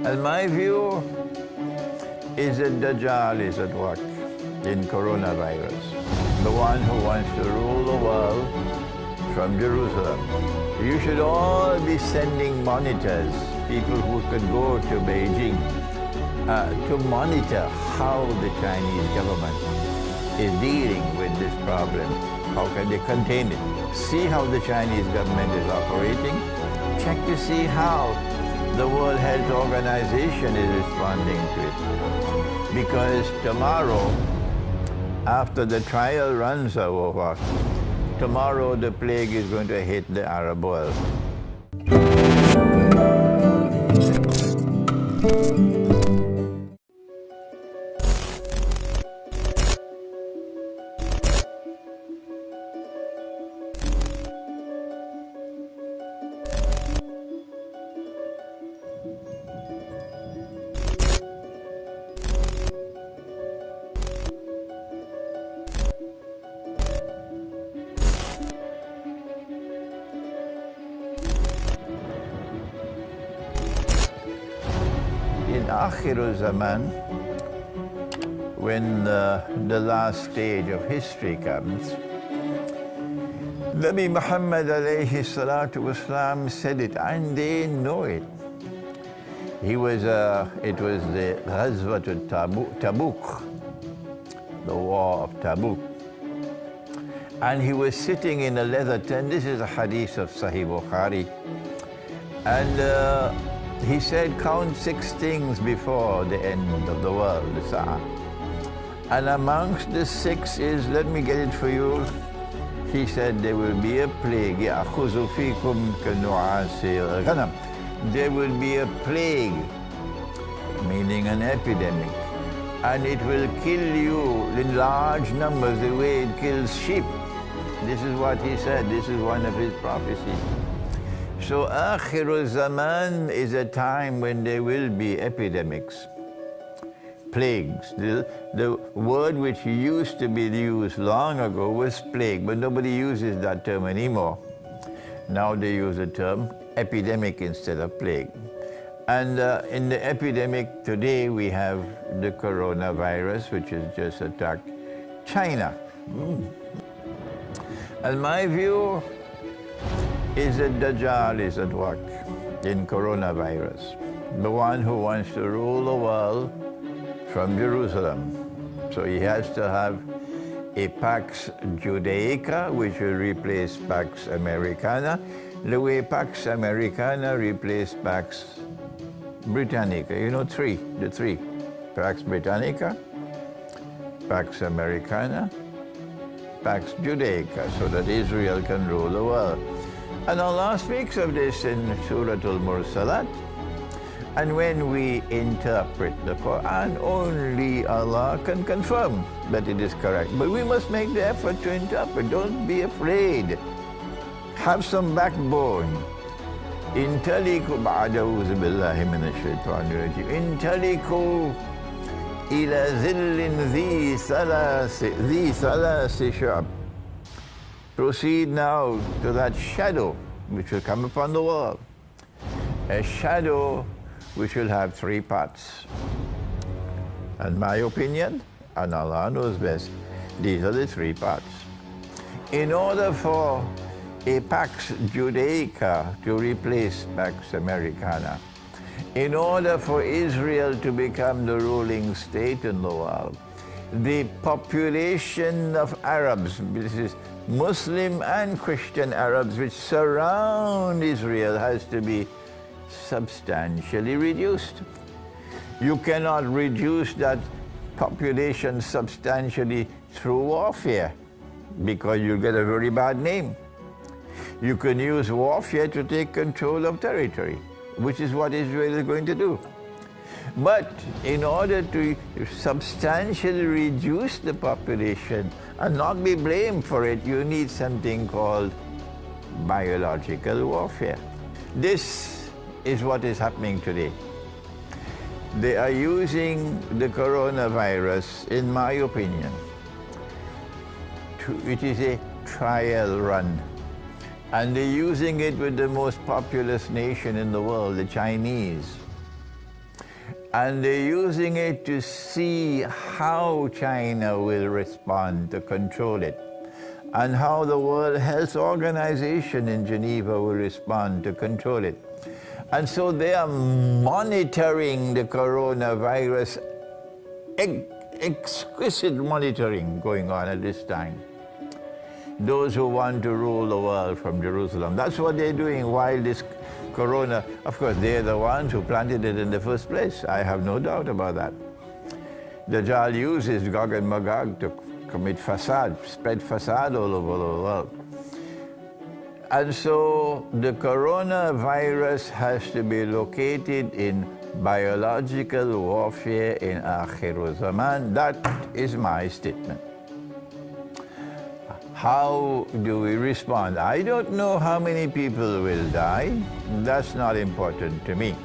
And my view is that Dajjal is at work in coronavirus, the one who wants to rule the world from Jerusalem. You should all be sending monitors, people who could go to Beijing, to monitor how the Chinese government is dealing with this problem. How can they contain it? See how the Chinese government is operating. Check to see how the World Health Organization is responding to it. Because tomorrow, after the trial runs are over, tomorrow the plague is going to hit the Arab world. In Akhirul Zaman, when the last stage of history comes, Nabi Muhammad alayhi salatu wasalam said it, and they know it. It was the Ghazwat Tabuk, the war of Tabuk. And he was sitting in a leather tent. This is a hadith of Sahih Bukhari. And he said, count 6 things before the end of the world, the Sa'ah. And amongst the 6 is, let me get it for you, he said, there will be a plague. يَأْخُذُ فِيكُمْ كَنُعَاسِ الْغَنَمِ. There will be a plague, meaning an epidemic, and it will kill you in large numbers the way it kills sheep. This is what he said. This is one of his prophecies. So Akhirul Zaman is a time when there will be epidemics, plagues. The word which used to be used long ago was plague, but nobody uses that term anymore. Now they use the term epidemic instead of plague. And in the epidemic today we have the coronavirus, which has just attacked China. And my view is that Dajjal is at work in coronavirus, the one who wants to rule the world from Jerusalem. So he has to have a Pax Judaica, which will replace Pax Americana, the way Pax Americana replaced Pax Britannica. You know, the three. Pax Britannica, Pax Americana, Pax Judaica, so that Israel can rule the world. And Allah speaks of this in Surah Al-Mursalat. And when we interpret the Quran, only Allah can confirm that it is correct. But we must make the effort to interpret. Don't be afraid. Have some backbone. Intaliku ba'adawuzu billahi minash shaitanir rajim. Intaliku ila zillin dhi thalasi shu'ab. Proceed now to that shadow which will come upon the world. A shadow which will have 3 parts. And my opinion, and Allah knows best, these are the 3 parts. In order for a Pax Judaica to replace Pax Americana, in order for Israel to become the ruling state in the world, the population of Arabs, this is Muslim and Christian Arabs, which surround Israel, has to be substantially reduced. You cannot reduce that population substantially through warfare, because you'll get a very bad name. You can use warfare to take control of territory, which is what Israel is going to do. But in order to substantially reduce the population and not be blamed for it, you need something called biological warfare. This is what is happening today. They are using the coronavirus, in my opinion, it is a trial run. And they're using it with the most populous nation in the world, the Chinese. And they're using it to see how China will respond to control it, and how the World Health Organization in Geneva will respond to control it. And so they are monitoring the coronavirus, exquisite monitoring going on at this time. Those who want to rule the world from Jerusalem. That's what they're doing while this corona, of course, they're the ones who planted it in the first place. I have no doubt about that. Dajjal uses Gog and Magog to commit facade, spread facade all over the world. And so the coronavirus has to be located in biological warfare in Akhir Zaman. That is my statement. How do we respond? I don't know how many people will die. That's not important to me.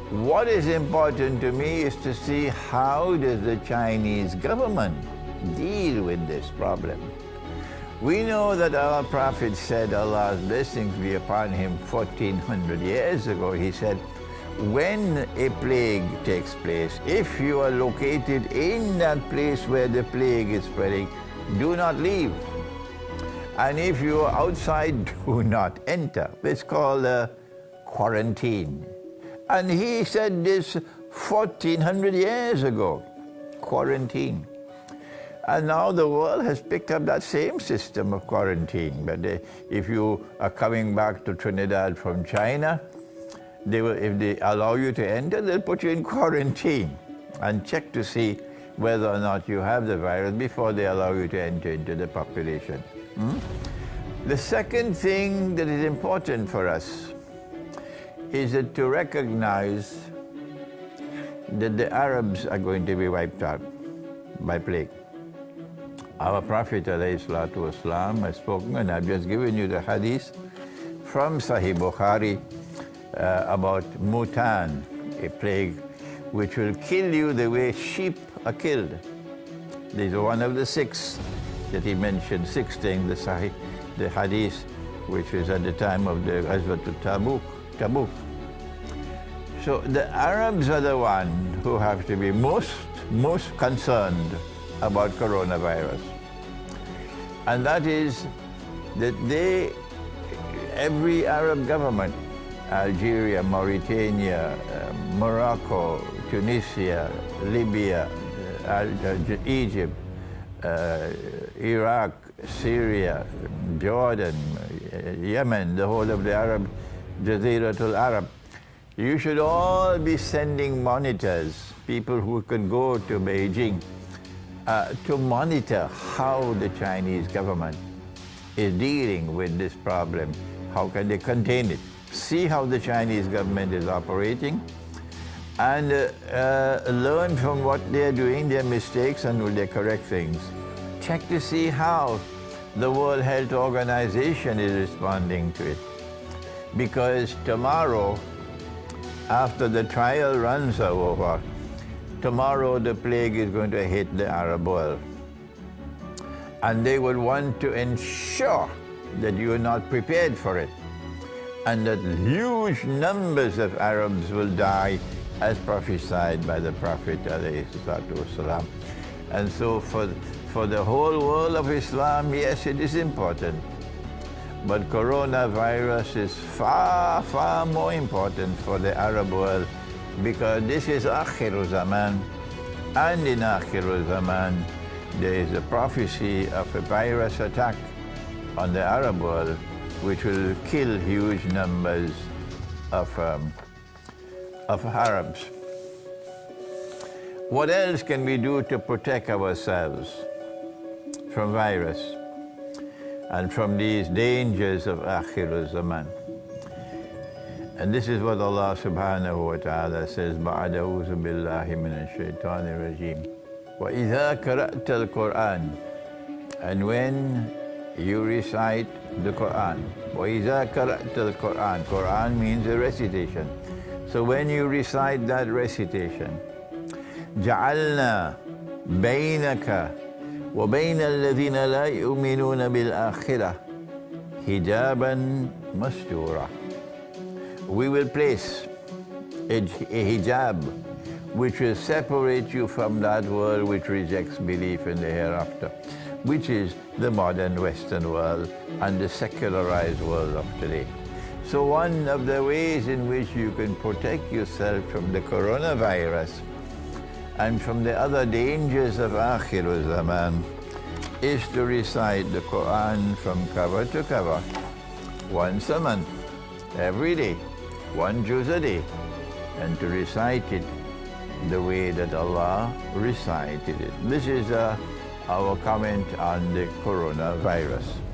What is important to me is to see how does the Chinese government deal with this problem. We know that our Prophet said, Allah's blessings be upon him 1400 years ago. He said, when a plague takes place, if you are located in that place where the plague is spreading, do not leave. And if you are outside, do not enter. It's called quarantine. And he said this 1400 years ago, quarantine. And now the world has picked up that same system of quarantine. But if you are coming back to Trinidad from China, if they allow you to enter, they'll put you in quarantine and check to see whether or not you have the virus before they allow you to enter into the population. The second thing that is important for us is that to recognize that the Arabs are going to be wiped out by plague. Our Prophet ﷺ has spoken, and I've just given you the hadith from Sahih Bukhari about Mutan, a plague which will kill you the way sheep are killed. These are one of the six that he mentioned, 6 things, the hadith, which was at the time of the Ghazwat Tabuk. So the Arabs are the ones who have to be most concerned about coronavirus. And that is that every Arab government, Algeria, Mauritania, Morocco, Tunisia, Libya, Egypt, Iraq, Syria, Jordan, Yemen, the whole of the Arab, Jaziratul Arab, you should all be sending monitors, people who can go to Beijing, to monitor how the Chinese government is dealing with this problem. How can they contain it? See how the Chinese government is operating, and learn from what they're doing, their mistakes, and will they correct things. Check to see how the World Health Organization is responding to it. Because tomorrow, after the trial runs are over, tomorrow the plague is going to hit the Arab world. And they will want to ensure that you are not prepared for it, and that huge numbers of Arabs will die as prophesied by the Prophet ﷺ. And so for the whole world of Islam, yes, it is important. But coronavirus is far, far more important for the Arab world, because this is Akhir Zaman. And in Akhir Zaman, there is a prophecy of a virus attack on the Arab world, which will kill huge numbers of Arabs. What else can we do to protect ourselves from virus and from these dangers of Akhir Zaman? And this is what Allah subhanahu wa ta'ala says, بَعْدَ أَعُوذُ بِاللَّهِ مِنَ الشَّيْطَانِ الرَّجِيمِ وَإِذَا قَرَأْتَ الْقُرْآنَ, and when you recite the Quran. وَإِذَا قَرَأْتَ الْقُرْآنَ, Quran means a recitation. So when you recite that recitation, جَعَلْنَا بَيْنَكَ وَبَيْنَ الَّذِينَ لَا يُؤْمِنُونَ بِالْآخِرَةِ حِجَابًا مَسْتُورًا. We will place a hijab which will separate you from that world which rejects belief in the hereafter, which is the modern Western world and the secularized world of today. So one of the ways in which you can protect yourself from the coronavirus and from the other dangers of Akhirul Zaman is to recite the Quran from cover to cover once a month, every day, one juz a day, and to recite it the way that Allah recited it. This is our comment on the coronavirus.